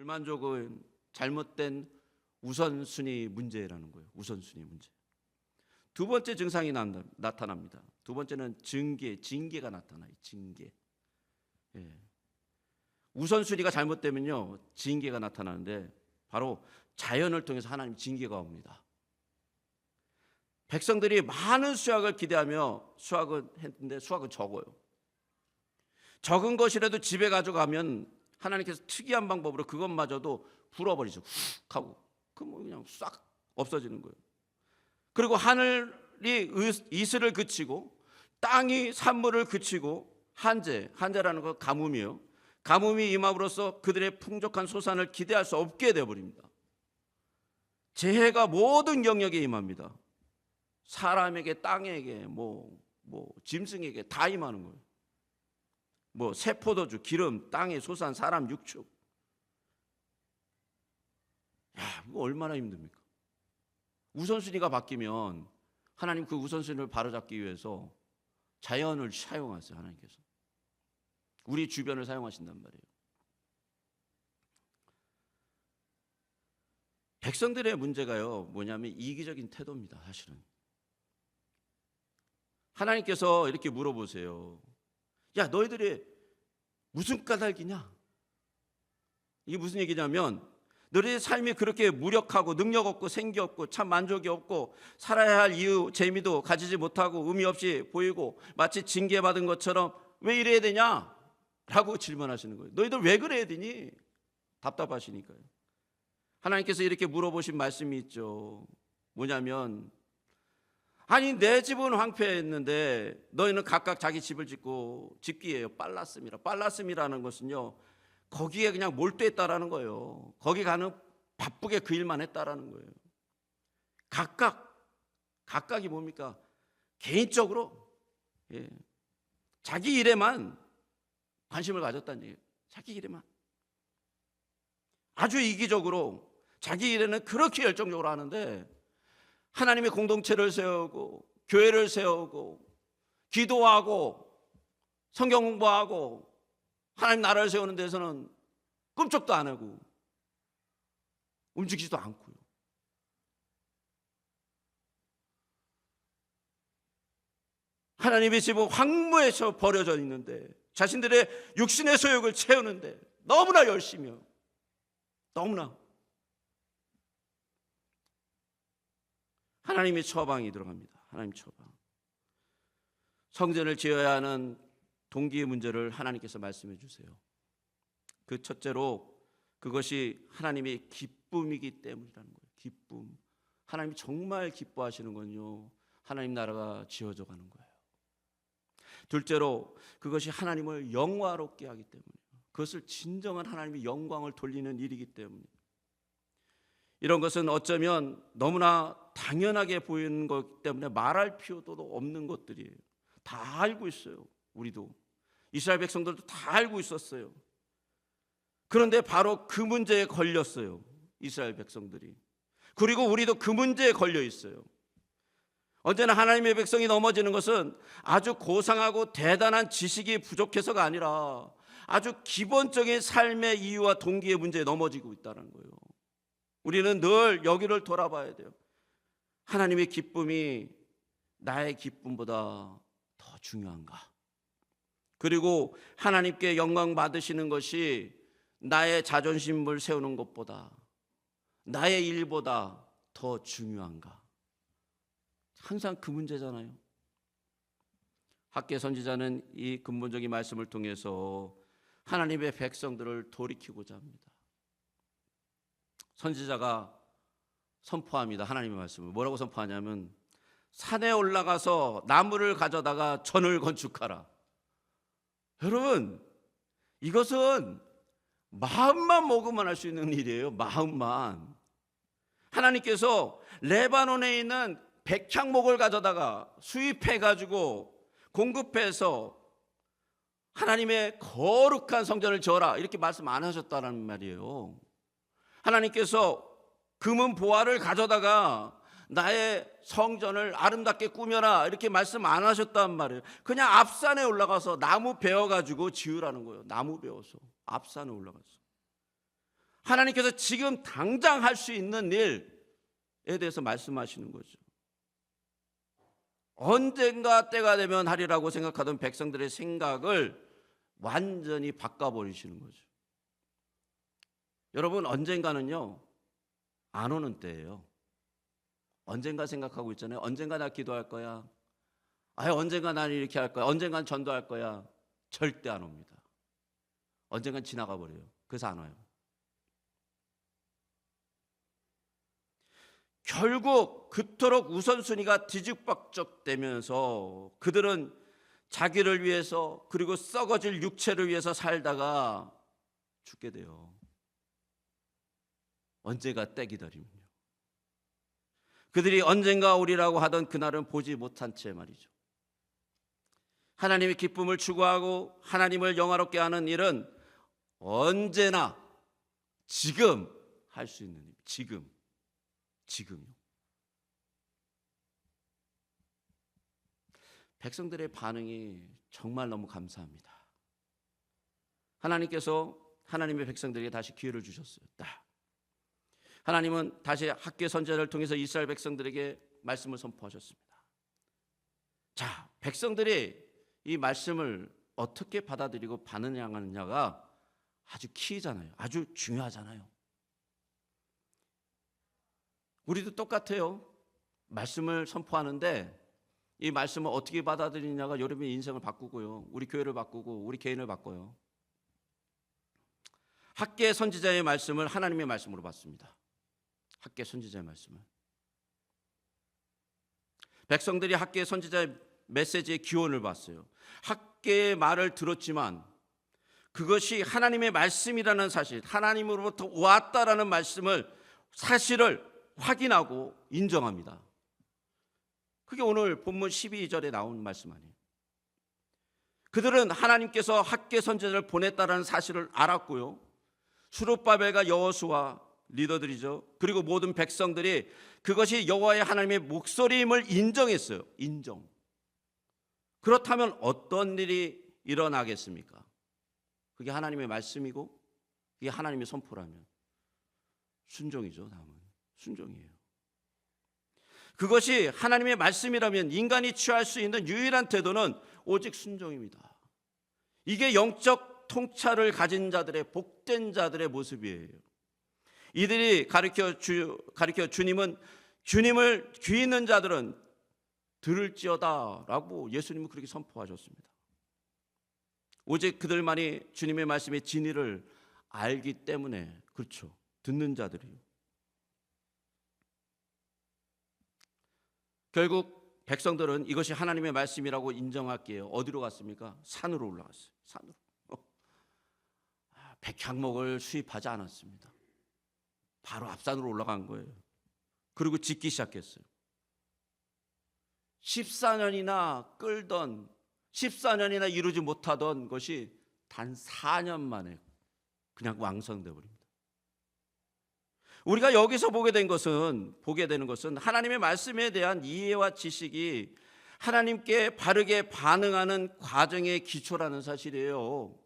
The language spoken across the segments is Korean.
불만족은 잘못된 우선순위 문제라는 거예요. 우선순위 문제. 두 번째 증상이 나타납니다. 두 번째는 징계가 나타나요. 징계. 예. 우선순위가 잘못되면요, 징계가 나타나는데 바로 자연을 통해서 하나님 징계가 옵니다. 백성들이 많은 수확을 기대하며 수확은 했는데 수확은 적어요. 적은 것이라도 집에 가져가면 하나님께서 특이한 방법으로 그것마저도 불어버리죠. 훅 하고. 그럼 그냥 싹 없어지는 거예요. 그리고 하늘이 이슬을 그치고 땅이 산물을 그치고 한재라는 건 가뭄이에요. 가뭄이 임함으로써 그들의 풍족한 소산을 기대할 수 없게 되어버립니다. 재해가 모든 영역에 임합니다. 사람에게, 땅에게, 짐승에게 다 임하는 거예요. 새 포도주, 기름, 땅의 소산, 사람 육축. 이거 얼마나 힘듭니까? 우선순위가 바뀌면 하나님 그 우선순위를 바로잡기 위해서 자연을 사용하세요. 하나님께서 우리 주변을 사용하신단 말이에요. 백성들의 문제가요, 뭐냐면 이기적인 태도입니다. 사실은 하나님께서 이렇게 물어보세요. 야, 너희들이 무슨 까닭이냐? 이게 무슨 얘기냐면 너희의 삶이 그렇게 무력하고 능력 없고 생기 없고 참 만족이 없고 살아야 할 이유, 재미도 가지지 못하고 의미 없이 보이고 마치 징계받은 것처럼 왜 이래야 되냐? 라고 질문하시는 거예요. 너희들 왜 그래야 되니? 답답하시니까요. 하나님께서 이렇게 물어보신 말씀이 있죠. 뭐냐면, 아니 내 집은 황폐했는데 너희는 각각 자기 집을 짓고 집기예요. 빨랐음이라는 것은요, 거기에 그냥 몰두했다라는 거예요. 거기 가는 바쁘게 그 일만 했다라는 거예요. 각각이 뭡니까? 개인적으로, 자기 일에만 관심을 가졌다는 얘기예요. 자기 일에만. 아주 이기적으로 자기 일에는 그렇게 열정적으로 하는데 하나님의 공동체를 세우고 교회를 세우고 기도하고 성경 공부하고 하나님 나라를 세우는 데서는 끔찍도 안 하고 움직이지도 않고요. 하나님의 집은 황무에서 버려져 있는데 자신들의 육신의 소욕을 채우는데 너무나 열심히 해요. 너무나 하나님의 처방이 들어갑니다. 하나님 처방. 성전을 지어야 하는 동기의 문제를 하나님께서 말씀해 주세요. 그 첫째로 그것이 하나님의 기쁨이기 때문이라는 거예요. 기쁨. 하나님이 정말 기뻐하시는 건요, 하나님 나라가 지어져 가는 거예요. 둘째로 그것이 하나님을 영화롭게 하기 때문이에요. 그것을 진정한 하나님의 영광을 돌리는 일이기 때문이에요. 이런 것은 어쩌면 너무나 당연하게 보이는 것 때문에 말할 필요도 없는 것들이에요. 다 알고 있어요. 우리도 이스라엘 백성들도 다 알고 있었어요. 그런데 바로 그 문제에 걸렸어요. 이스라엘 백성들이. 그리고 우리도 그 문제에 걸려 있어요. 언제나 하나님의 백성이 넘어지는 것은 아주 고상하고 대단한 지식이 부족해서가 아니라 아주 기본적인 삶의 이유와 동기의 문제에 넘어지고 있다는 거예요. 우리는 늘 여기를 돌아봐야 돼요. 하나님의 기쁨이 나의 기쁨보다 더 중요한가? 그리고 하나님께 영광 받으시는 것이 나의 자존심을 세우는 것보다, 나의 일보다 더 중요한가? 항상 그 문제잖아요. 학개 선지자는 이 근본적인 말씀을 통해서 하나님의 백성들을 돌이키고자 합니다. 선지자가 선포합니다. 하나님의 말씀을 뭐라고 선포하냐면, 산에 올라가서 나무를 가져다가 전을 건축하라. 여러분, 이것은 마음만 먹으면 할 수 있는 일이에요. 마음만. 하나님께서 레바논에 있는 백향목을 가져다가 수입해가지고 공급해서 하나님의 거룩한 성전을 지어라, 이렇게 말씀 안 하셨다는 말이에요. 하나님께서 금은 보화를 가져다가 나의 성전을 아름답게 꾸며라, 이렇게 말씀 안 하셨단 말이에요. 그냥 앞산에 올라가서 나무 베어가지고 지으라는 거예요. 나무 베어서 앞산에 올라가서. 하나님께서 지금 당장 할 수 있는 일에 대해서 말씀하시는 거죠. 언젠가 때가 되면 하리라고 생각하던 백성들의 생각을 완전히 바꿔버리시는 거죠. 여러분, 언젠가는요 안 오는 때예요. 언젠가 생각하고 있잖아요. 언젠가 나 기도할 거야. 언젠가 난 이렇게 할 거야. 언젠간 전도할 거야. 절대 안 옵니다. 언젠간 지나가 버려요. 그래서 안 와요. 결국 그토록 우선순위가 뒤죽박죽되면서 그들은 자기를 위해서, 그리고 썩어질 육체를 위해서 살다가 죽게 돼요. 언제가 때 기다리면요. 그들이 언젠가 오리라고 하던 그날은 보지 못한 채 말이죠. 하나님의 기쁨을 추구하고 하나님을 영화롭게 하는 일은 언제나 지금 할 수 있는 일. 지금요. 백성들의 반응이 정말 너무 감사합니다. 하나님께서 하나님의 백성들에게 다시 기회를 주셨어요. 하나님은 다시 학개 선지자를 통해서 이스라엘 백성들에게 말씀을 선포하셨습니다. 자, 백성들이 이 말씀을 어떻게 받아들이고 반응하느냐가 아주 키잖아요. 아주 중요하잖아요. 우리도 똑같아요. 말씀을 선포하는데 이 말씀을 어떻게 받아들이냐가 여러분의 인생을 바꾸고요, 우리 교회를 바꾸고 우리 개인을 바꿔요. 학개 선지자의 말씀을 하나님의 말씀으로 받습니다. 학개 선지자의 말씀을. 백성들이 학개 선지자의 메시지의 기원을 봤어요. 학개의 말을 들었지만 그것이 하나님의 말씀이라는 사실, 하나님으로부터 왔다라는 사실을 확인하고 인정합니다. 그게 오늘 본문 12절에 나온 말씀 아니에요. 그들은 하나님께서 학개 선지자를 보냈다라는 사실을 알았고요, 스룹바벨과 여호수아 리더들이죠, 그리고 모든 백성들이 그것이 여호와의 하나님의 목소리임을 인정했어요. 인정. 그렇다면 어떤 일이 일어나겠습니까? 그게 하나님의 말씀이고 그게 하나님의 선포라면 순종이죠. 다음은 순종이에요. 그것이 하나님의 말씀이라면 인간이 취할 수 있는 유일한 태도는 오직 순종입니다. 이게 영적 통찰을 가진 자들의, 복된 자들의 모습이에요. 이들이 가르쳐 주님을 귀 있는 자들은 들을지어다 라고 예수님은 그렇게 선포하셨습니다. 오직 그들만이 주님의 말씀의 진리를 알기 때문에, 그렇죠, 듣는 자들이요. 결국 백성들은 이것이 하나님의 말씀이라고 인정할게요. 어디로 갔습니까? 산으로 올라갔어요. 산으로. 백향목을 수입하지 않았습니다. 바로 앞산으로 올라간 거예요. 그리고 짓기 시작했어요. 14년이나 이루지 못하던 것이 단 4년 만에 그냥 완성되어 버립니다. 우리가 여기서 보게 되는 것은 하나님의 말씀에 대한 이해와 지식이 하나님께 바르게 반응하는 과정의 기초라는 사실이에요.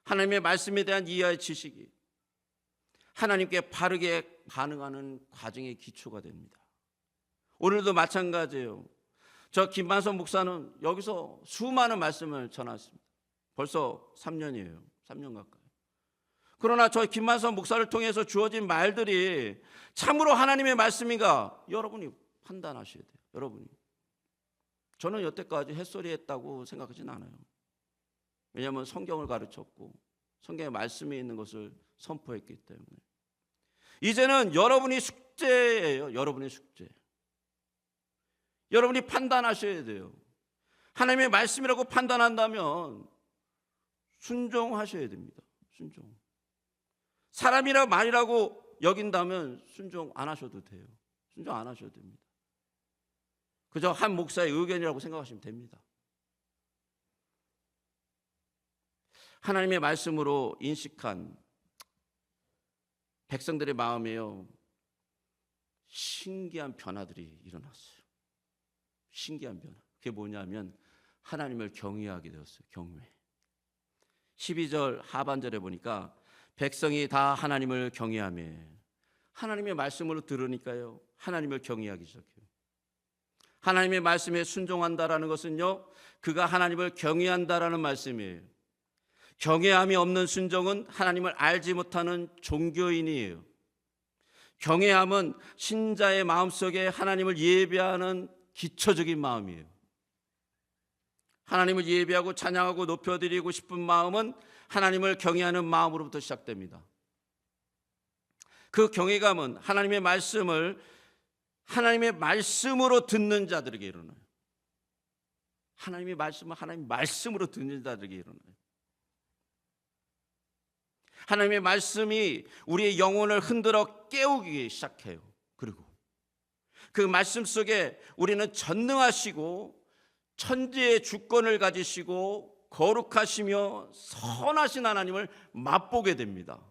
하나님의 말씀에 대한 이해와 지식이 하나님께 바르게 반응하는 과정의 기초가 됩니다. 오늘도 마찬가지예요. 저 김만선 목사는 여기서 수많은 말씀을 전했습니다. 벌써 3년이에요. 3년 가까이. 그러나 저 김만선 목사를 통해서 주어진 말들이 참으로 하나님의 말씀인가 여러분이 판단하셔야 돼요. 여러분이. 저는 여태까지 햇소리 했다고 생각하진 않아요. 왜냐하면 성경을 가르쳤고 성경의 말씀에 있는 것을 선포했기 때문에. 이제는 여러분이 숙제예요. 여러분의 숙제. 여러분이 판단하셔야 돼요. 하나님의 말씀이라고 판단한다면 순종하셔야 됩니다. 순종. 사람이라 말이라고 여긴다면 순종 안 하셔도 돼요. 순종 안 하셔도 됩니다. 그저 한 목사의 의견이라고 생각하시면 됩니다. 하나님의 말씀으로 인식한 백성들의 마음에요, 신기한 변화들이 일어났어요. 신기한 변화. 그게 뭐냐면 하나님을 경외하게 되었어요. 경외. 12절 하반절에 보니까 백성이 다 하나님을 경외하며 하나님의 말씀을 들으니까요, 하나님을 경외하기 시작해요. 하나님의 말씀에 순종한다라는 것은요, 그가 하나님을 경외한다라는 말씀이에요. 경외함이 없는 순종은 하나님을 알지 못하는 종교인이에요. 경외함은 신자의 마음속에 하나님을 예배하는 기초적인 마음이에요. 하나님을 예배하고 찬양하고 높여드리고 싶은 마음은 하나님을 경외하는 마음으로부터 시작됩니다. 그 경외감은 하나님의 말씀을 하나님의 말씀으로 듣는 자들에게 일어나요. 하나님의 말씀은 하나님의 말씀으로 듣는 자들에게 일어나요. 하나님의 말씀이 우리의 영혼을 흔들어 깨우기 시작해요. 그리고 그 말씀 속에 우리는 전능하시고 천지의 주권을 가지시고 거룩하시며 선하신 하나님을 맛보게 됩니다.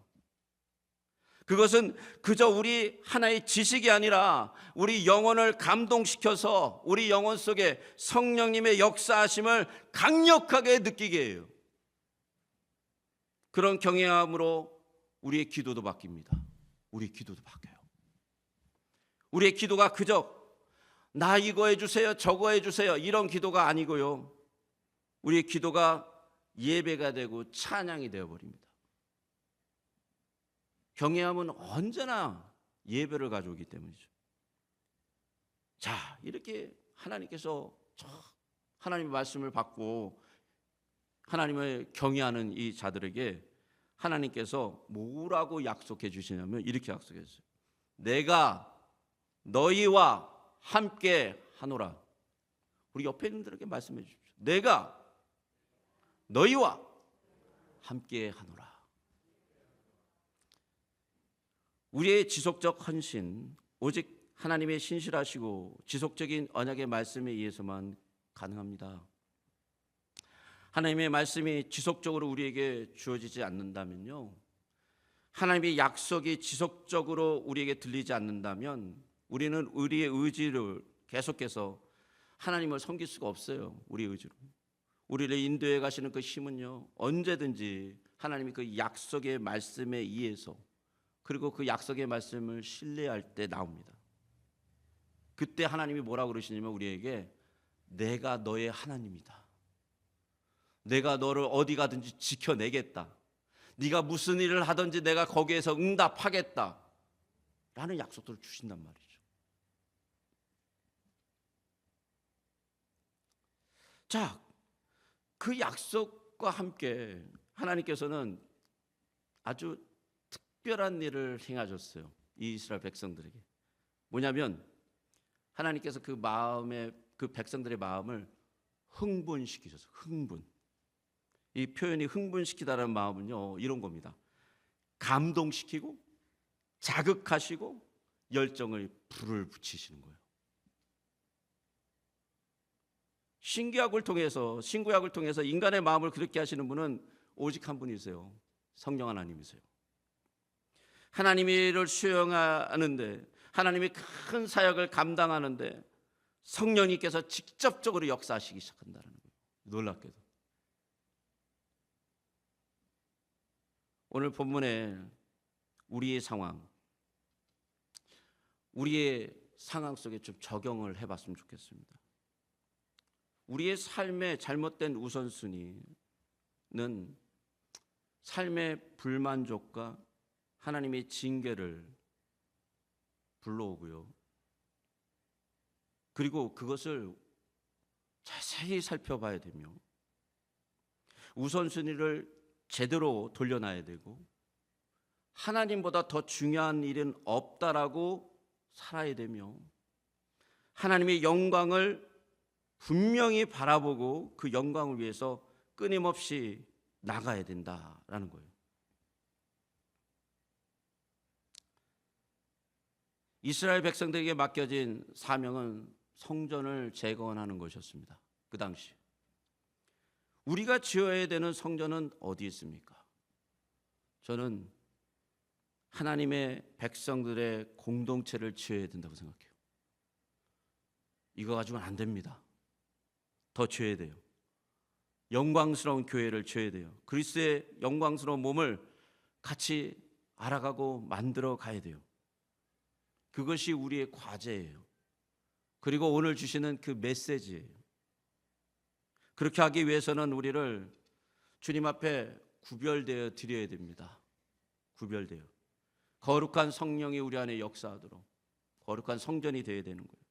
그것은 그저 우리 하나의 지식이 아니라 우리 영혼을 감동시켜서 우리 영혼 속에 성령님의 역사하심을 강력하게 느끼게 해요. 그런 경외함으로 우리의 기도도 바뀝니다. 우리의 기도도 바뀌어요. 우리의 기도가 그저 나 이거 해주세요, 저거 해주세요, 이런 기도가 아니고요, 우리의 기도가 예배가 되고 찬양이 되어버립니다. 경외함은 언제나 예배를 가져오기 때문이죠. 자, 이렇게 하나님께서 하나님의 말씀을 받고 하나님을 경외하는 이 자들에게 하나님께서 뭐라고 약속해 주시냐면 이렇게 약속해 주세요. 내가 너희와 함께 하노라. 우리 옆에 있는 분들에게 말씀해 주십시오. 내가 너희와 함께 하노라. 우리의 지속적 헌신, 오직 하나님의 신실하시고 지속적인 언약의 말씀에 의해서만 가능합니다. 하나님의 말씀이 지속적으로 우리에게 주어지지 않는다면요, 하나님의 약속이 지속적으로 우리에게 들리지 않는다면 우리는 우리의 의지를 계속해서 하나님을 섬길 수가 없어요. 우리의 의지로. 우리를 인도해 가시는 그 힘은요, 언제든지 하나님이 그 약속의 말씀에 의해서, 그리고 그 약속의 말씀을 신뢰할 때 나옵니다. 그때 하나님이 뭐라고 그러시냐면 우리에게 내가 너의 하나님이다. 내가 너를 어디 가든지 지켜내겠다. 네가 무슨 일을 하든지 내가 거기에서 응답하겠다. 라는 약속들을 주신단 말이죠. 자, 그 약속과 함께 하나님께서는 아주 특별한 일을 행하셨어요. 이 이스라엘 백성들에게. 뭐냐면 하나님께서 그 마음에, 그 백성들의 마음을 흥분시키셨어요. 흥분. 이 표현이 흥분시키다라는 마음은요, 이런 겁니다. 감동시키고 자극하시고 열정을 불을 붙이시는 거예요. 신구약을 통해서 인간의 마음을 그렇게 하시는 분은 오직 한 분이세요. 성령 하나님이세요. 하나님의 일을 수행하는데, 하나님의 큰 사역을 감당하는데 성령님께서 직접적으로 역사하시기 시작한다는 거예요. 놀랍게도. 오늘 본문에 우리의 상황 속에 좀 적용을 해봤으면 좋겠습니다. 우리의 삶의 잘못된 우선순위는 삶의 불만족과 하나님의 징계를 불러오고요, 그리고 그것을 자세히 살펴봐야 되며 우선순위를 제대로 돌려놔야 되고 하나님보다 더 중요한 일은 없다라고 살아야 되며 하나님의 영광을 분명히 바라보고 그 영광을 위해서 끊임없이 나가야 된다라는 거예요. 이스라엘 백성들에게 맡겨진 사명은 성전을 재건하는 것이었습니다. 그 당시 우리가 지어야 되는 성전은 어디 있습니까? 저는 하나님의 백성들의 공동체를 지어야 된다고 생각해요. 이거 가지고는 안 됩니다. 더 지어야 돼요. 영광스러운 교회를 지어야 돼요. 그리스도의 영광스러운 몸을 같이 알아가고 만들어 가야 돼요. 그것이 우리의 과제예요. 그리고 오늘 주시는 그 메시지예요. 그렇게 하기 위해서는 우리를 주님 앞에 구별되어 드려야 됩니다. 구별되어. 거룩한 성령이 우리 안에 역사하도록 거룩한 성전이 되어야 되는 거예요.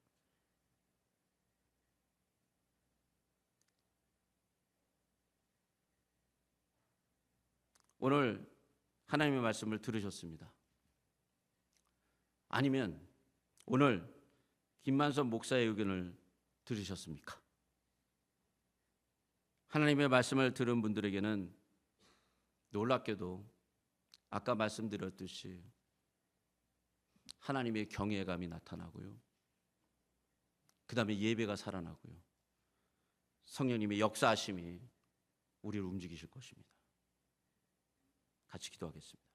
오늘 하나님의 말씀을 들으셨습니다. 아니면 오늘 김만선 목사의 의견을 들으셨습니까? 하나님의 말씀을 들은 분들에게는 놀랍게도 아까 말씀드렸듯이 하나님의 경외감이 나타나고요. 그 다음에 예배가 살아나고요. 성령님의 역사하심이 우리를 움직이실 것입니다. 같이 기도하겠습니다.